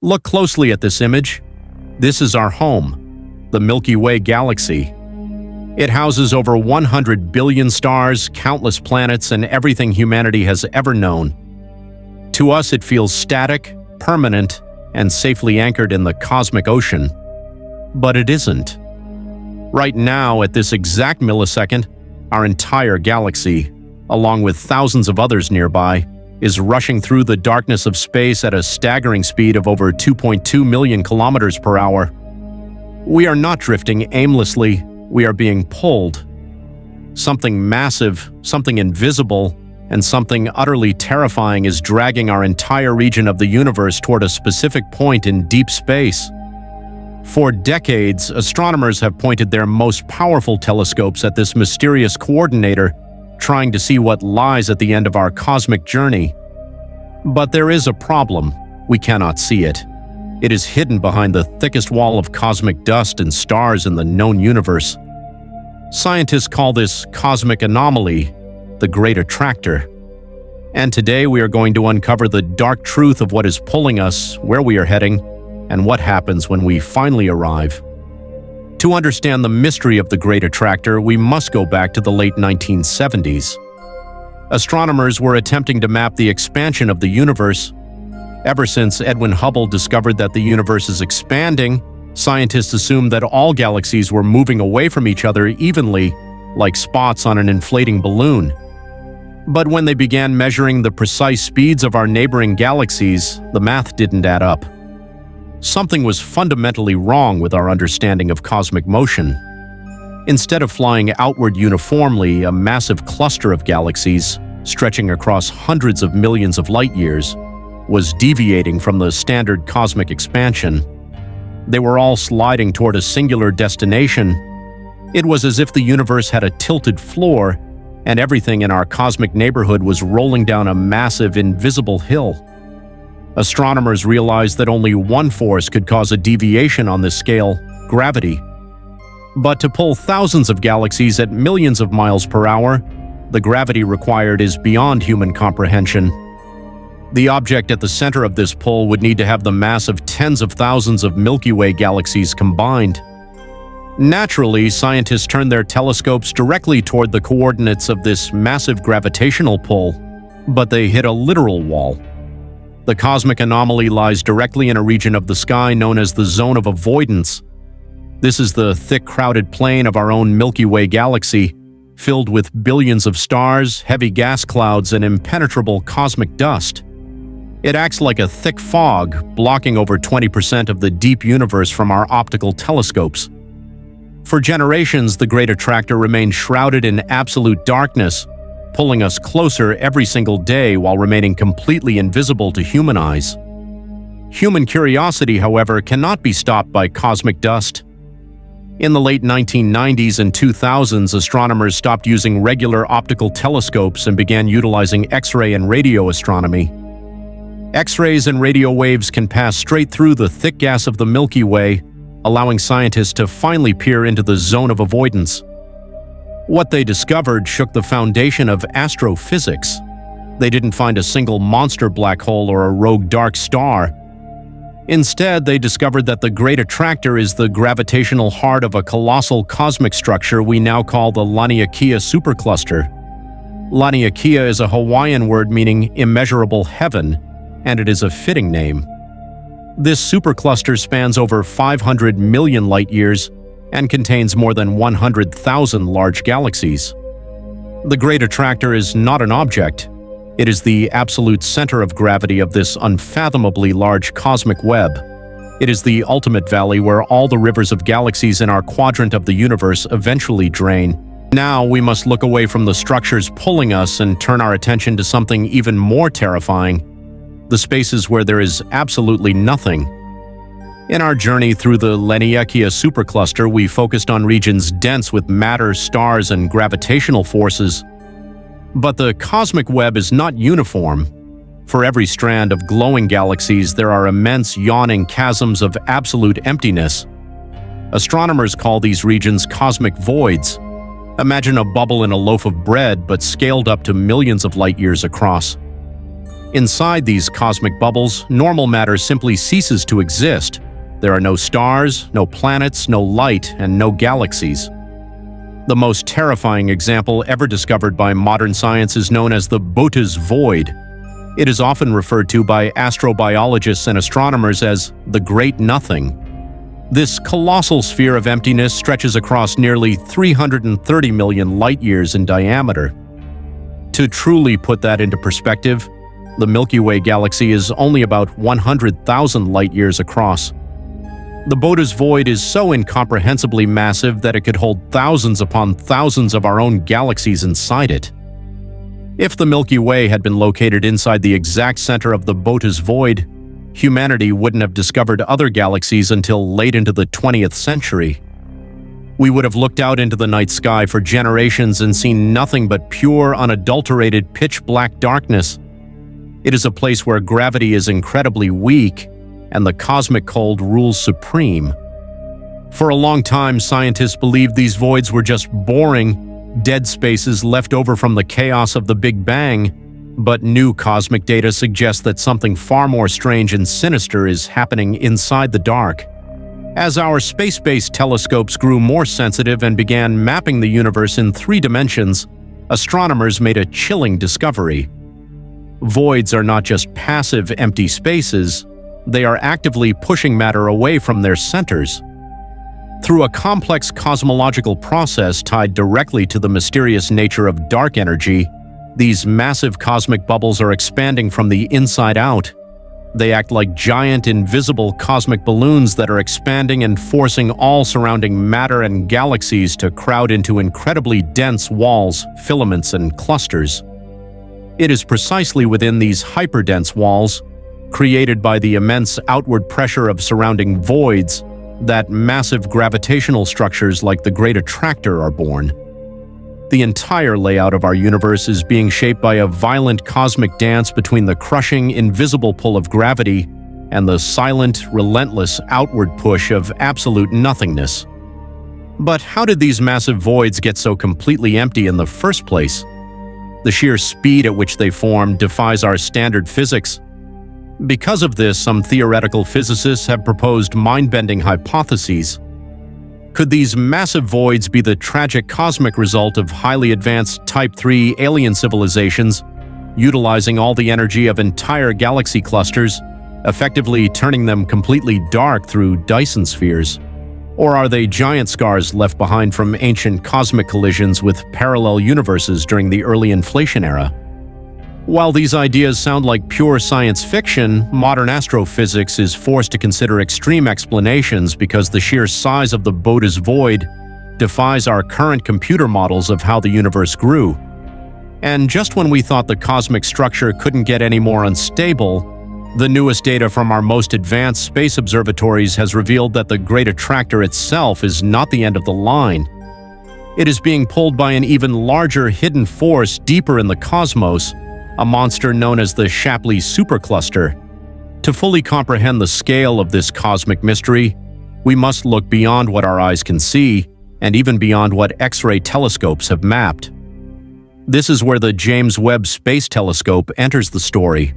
Look closely at this image. This is our home, the Milky Way galaxy. It houses over 100 billion stars, countless planets, and everything humanity has ever known. To us, it feels static, permanent, and safely anchored in the cosmic ocean. But it isn't. Right now, at this exact millisecond, our entire galaxy, along with thousands of others nearby, is rushing through the darkness of space at a staggering speed of over 2.2 million kilometers per hour. We are not drifting aimlessly, we are being pulled. Something massive, something invisible, and something utterly terrifying is dragging our entire region of the universe toward a specific point in deep space. For decades, astronomers have pointed their most powerful telescopes at this mysterious coordinator, trying to see what lies at the end of our cosmic journey. But there is a problem. We cannot see it. It is hidden behind the thickest wall of cosmic dust and stars in the known universe. Scientists call this cosmic anomaly, the Great Attractor. And today we are going to uncover the dark truth of what is pulling us, where we are heading, and what happens when we finally arrive. To understand the mystery of the Great Attractor, we must go back to the late 1970s. Astronomers were attempting to map the expansion of the universe. Ever since Edwin Hubble discovered that the universe is expanding, scientists assumed that all galaxies were moving away from each other evenly, like spots on an inflating balloon. But when they began measuring the precise speeds of our neighboring galaxies, the math didn't add up. Something was fundamentally wrong with our understanding of cosmic motion. Instead of flying outward uniformly, a massive cluster of galaxies, stretching across hundreds of millions of light-years, was deviating from the standard cosmic expansion. They were all sliding toward a singular destination. It was as if the universe had a tilted floor, and everything in our cosmic neighborhood was rolling down a massive, invisible hill. Astronomers realized that only one force could cause a deviation on this scale: gravity. But to pull thousands of galaxies at millions of miles per hour, the gravity required is beyond human comprehension. The object at the center of this pull would need to have the mass of tens of thousands of Milky Way galaxies combined. Naturally, scientists turned their telescopes directly toward the coordinates of this massive gravitational pull, but they hit a literal wall. The cosmic anomaly lies directly in a region of the sky known as the zone of avoidance. This is the thick, crowded plain of our own Milky Way galaxy, filled with billions of stars, heavy gas clouds, and impenetrable cosmic dust. It acts like a thick fog, blocking over 20% of the deep universe from our optical telescopes. For generations, the Great Attractor remained shrouded in absolute darkness, pulling us closer every single day while remaining completely invisible to human eyes. Human curiosity, however, cannot be stopped by cosmic dust. In the late 1990s and 2000s, astronomers stopped using regular optical telescopes and began utilizing X-ray and radio astronomy. X-rays and radio waves can pass straight through the thick gas of the Milky Way, allowing scientists to finally peer into the zone of avoidance. What they discovered shook the foundation of astrophysics. They didn't find a single monster black hole or a rogue dark star. Instead, they discovered that the Great Attractor is the gravitational heart of a colossal cosmic structure we now call the Laniakea supercluster. Laniakea is a Hawaiian word meaning immeasurable heaven, and it is a fitting name. This supercluster spans over 500 million light-years and contains more than 100,000 large galaxies. The Great Attractor is not an object. It is the absolute center of gravity of this unfathomably large cosmic web. It is the ultimate valley where all the rivers of galaxies in our quadrant of the universe eventually drain. Now we must look away from the structures pulling us and turn our attention to something even more terrifying: the spaces where there is absolutely nothing. In our journey through the Laniakea supercluster, we focused on regions dense with matter, stars, and gravitational forces. But the cosmic web is not uniform. For every strand of glowing galaxies, there are immense yawning chasms of absolute emptiness. Astronomers call these regions cosmic voids. Imagine a bubble in a loaf of bread, but scaled up to millions of light-years across. Inside these cosmic bubbles, normal matter simply ceases to exist. There are no stars, no planets, no light, and no galaxies. The most terrifying example ever discovered by modern science is known as the Bota's Void. It is often referred to by astrobiologists and astronomers as the Great Nothing. This colossal sphere of emptiness stretches across nearly 330 million light-years in diameter. To truly put that into perspective, the Milky Way galaxy is only about 100,000 light-years across. The Bota's Void is so incomprehensibly massive that it could hold thousands upon thousands of our own galaxies inside it. If the Milky Way had been located inside the exact center of the Bota's Void, humanity wouldn't have discovered other galaxies until late into the 20th century. We would have looked out into the night sky for generations and seen nothing but pure, unadulterated, pitch-black darkness. It is a place where gravity is incredibly weak, and the cosmic cold rules supreme. For a long time, scientists believed these voids were just boring, dead spaces left over from the chaos of the Big Bang, but new cosmic data suggests that something far more strange and sinister is happening inside the dark. As our space-based telescopes grew more sensitive and began mapping the universe in 3 dimensions, astronomers made a chilling discovery. Voids are not just passive, empty spaces. They are actively pushing matter away from their centers. Through a complex cosmological process tied directly to the mysterious nature of dark energy, these massive cosmic bubbles are expanding from the inside out. They act like giant, invisible cosmic balloons that are expanding and forcing all surrounding matter and galaxies to crowd into incredibly dense walls, filaments, and clusters. It is precisely within these hyperdense walls, created by the immense outward pressure of surrounding voids, that massive gravitational structures like the Great Attractor are born. The entire layout of our universe is being shaped by a violent cosmic dance between the crushing, invisible pull of gravity and the silent, relentless outward push of absolute nothingness. But how did these massive voids get so completely empty in the first place? The sheer speed at which they form defies our standard physics. Because of this, some theoretical physicists have proposed mind-bending hypotheses. Could these massive voids be the tragic cosmic result of highly advanced Type 3 alien civilizations, utilizing all the energy of entire galaxy clusters, effectively turning them completely dark through Dyson spheres? Or are they giant scars left behind from ancient cosmic collisions with parallel universes during the early inflation era? While these ideas sound like pure science fiction, modern astrophysics is forced to consider extreme explanations because the sheer size of the Bota's Void defies our current computer models of how the universe grew. And just when we thought the cosmic structure couldn't get any more unstable, the newest data from our most advanced space observatories has revealed that the Great Attractor itself is not the end of the line. It is being pulled by an even larger hidden force deeper in the cosmos, a monster known as the Shapley supercluster. To fully comprehend the scale of this cosmic mystery, we must look beyond what our eyes can see, and even beyond what X-ray telescopes have mapped. This is where the James Webb Space Telescope enters the story.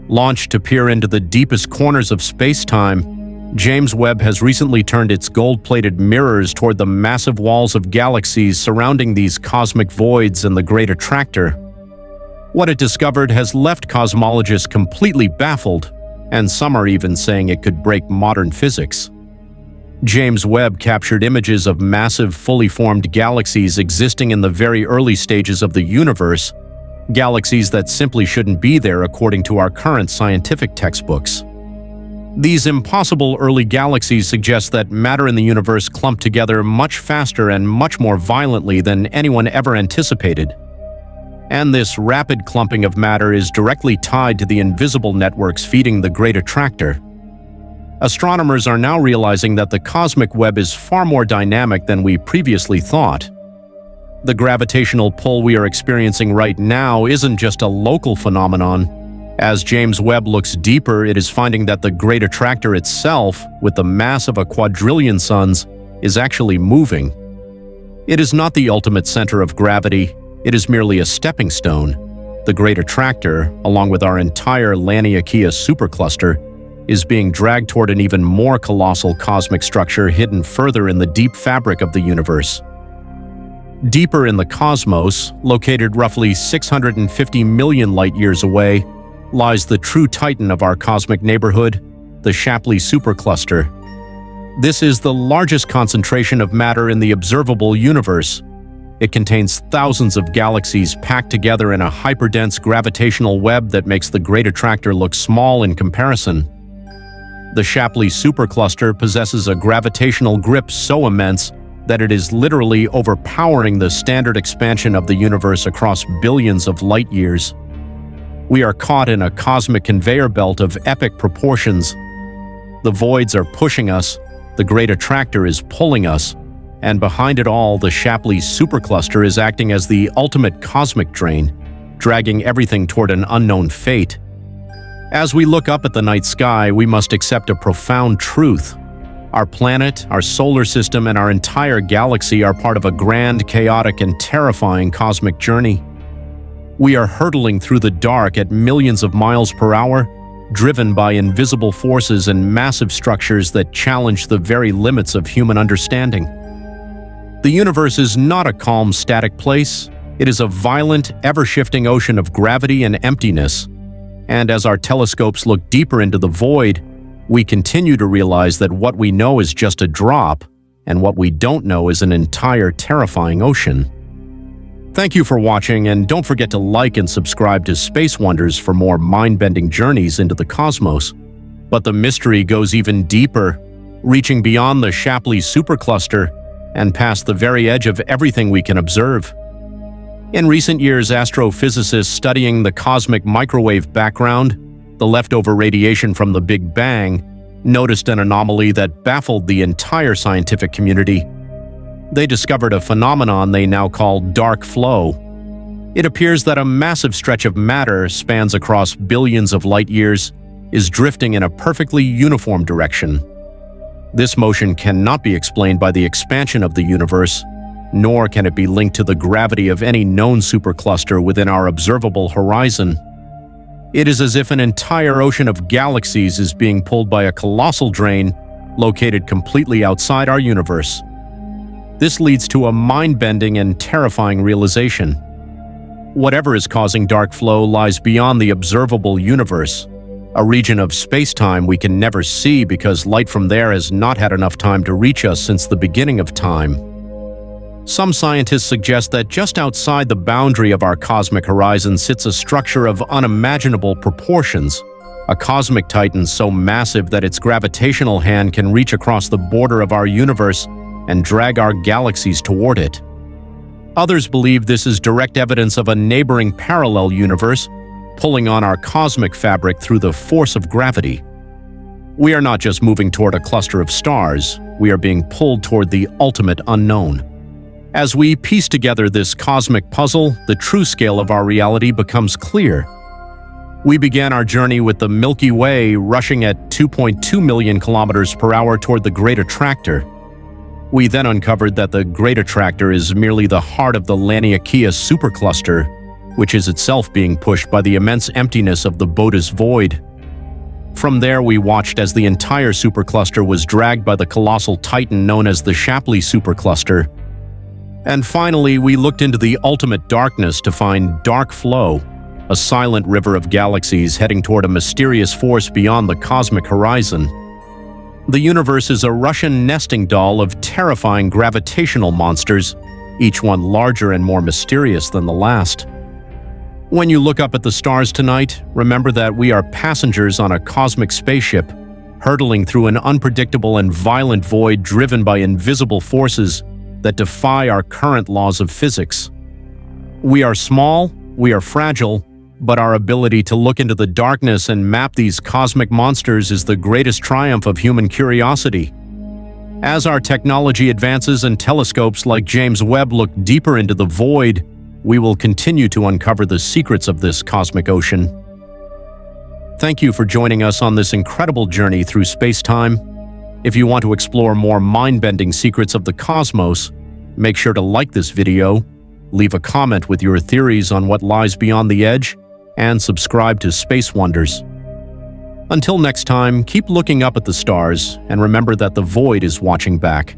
Launched to peer into the deepest corners of space-time, James Webb has recently turned its gold-plated mirrors toward the massive walls of galaxies surrounding these cosmic voids and the Great Attractor. What it discovered has left cosmologists completely baffled, and some are even saying it could break modern physics. James Webb captured images of massive, fully formed galaxies existing in the very early stages of the universe, galaxies that simply shouldn't be there according to our current scientific textbooks. These impossible early galaxies suggest that matter in the universe clumped together much faster and much more violently than anyone ever anticipated. And this rapid clumping of matter is directly tied to the invisible networks feeding the Great Attractor. Astronomers are now realizing that the cosmic web is far more dynamic than we previously thought. The gravitational pull we are experiencing right now isn't just a local phenomenon. As James Webb looks deeper, it is finding that the Great Attractor itself, with the mass of a quadrillion suns, is actually moving. It is not the ultimate center of gravity. It is merely a stepping stone. The The Great Attractor, along with our entire Laniakea supercluster, is being dragged toward an even more colossal cosmic structure hidden further in the deep fabric of the universe. Deeper in the cosmos, located roughly 650 million light-years away, lies the true titan of our cosmic neighborhood, the Shapley supercluster. This is the largest concentration of matter in the observable universe. It contains thousands of galaxies packed together in a hyperdense gravitational web that makes the Great Attractor look small in comparison. The Shapley supercluster possesses a gravitational grip so immense that it is literally overpowering the standard expansion of the universe across billions of light-years. We are caught in a cosmic conveyor belt of epic proportions. The voids are pushing us, the Great Attractor is pulling us, and behind it all, the Shapley supercluster is acting as the ultimate cosmic drain, dragging everything toward an unknown fate. As we look up at the night sky, we must accept a profound truth. Our planet, our solar system, and our entire galaxy are part of a grand, chaotic, and terrifying cosmic journey. We are hurtling through the dark at millions of miles per hour, driven by invisible forces and massive structures that challenge the very limits of human understanding. The universe is not a calm, static place. It is a violent, ever-shifting ocean of gravity and emptiness. And as our telescopes look deeper into the void, we continue to realize that what we know is just a drop, and what we don't know is an entire terrifying ocean. Thank you for watching, and don't forget to like and subscribe to Space Wonders for more mind-bending journeys into the cosmos. But the mystery goes even deeper, reaching beyond the Shapley supercluster and past the very edge of everything we can observe. In recent years, astrophysicists studying the cosmic microwave background, the leftover radiation from the Big Bang, noticed an anomaly that baffled the entire scientific community. They discovered a phenomenon they now call dark flow. It appears that a massive stretch of matter spans across billions of light-years, is drifting in a perfectly uniform direction. This motion cannot be explained by the expansion of the universe, nor can it be linked to the gravity of any known supercluster within our observable horizon. It is as if an entire ocean of galaxies is being pulled by a colossal drain located completely outside our universe. This leads to a mind-bending and terrifying realization. Whatever is causing dark flow lies beyond the observable universe, a region of space-time we can never see because light from there has not had enough time to reach us since the beginning of time. Some scientists suggest that just outside the boundary of our cosmic horizon sits a structure of unimaginable proportions, a cosmic titan so massive that its gravitational hand can reach across the border of our universe and drag our galaxies toward it. Others believe this is direct evidence of a neighboring parallel universe pulling on our cosmic fabric through the force of gravity. We are not just moving toward a cluster of stars, we are being pulled toward the ultimate unknown. As we piece together this cosmic puzzle, the true scale of our reality becomes clear. We began our journey with the Milky Way rushing at 2.2 million kilometers per hour toward the Great Attractor. We then uncovered that the Great Attractor is merely the heart of the Laniakea supercluster, which is itself being pushed by the immense emptiness of the Bode's void. From there, we watched as the entire supercluster was dragged by the colossal titan known as the Shapley supercluster. And finally, we looked into the ultimate darkness to find dark flow, a silent river of galaxies heading toward a mysterious force beyond the cosmic horizon. The universe is a Russian nesting doll of terrifying gravitational monsters, each one larger and more mysterious than the last. When you look up at the stars tonight, remember that we are passengers on a cosmic spaceship, hurtling through an unpredictable and violent void driven by invisible forces that defy our current laws of physics. We are small, we are fragile, but our ability to look into the darkness and map these cosmic monsters is the greatest triumph of human curiosity. As our technology advances and telescopes like James Webb look deeper into the void, we will continue to uncover the secrets of this cosmic ocean. Thank you for joining us on this incredible journey through space-time. If you want to explore more mind-bending secrets of the cosmos, make sure to like this video, leave a comment with your theories on what lies beyond the edge, and subscribe to Space Wonders. Until next time, keep looking up at the stars and remember that the void is watching back.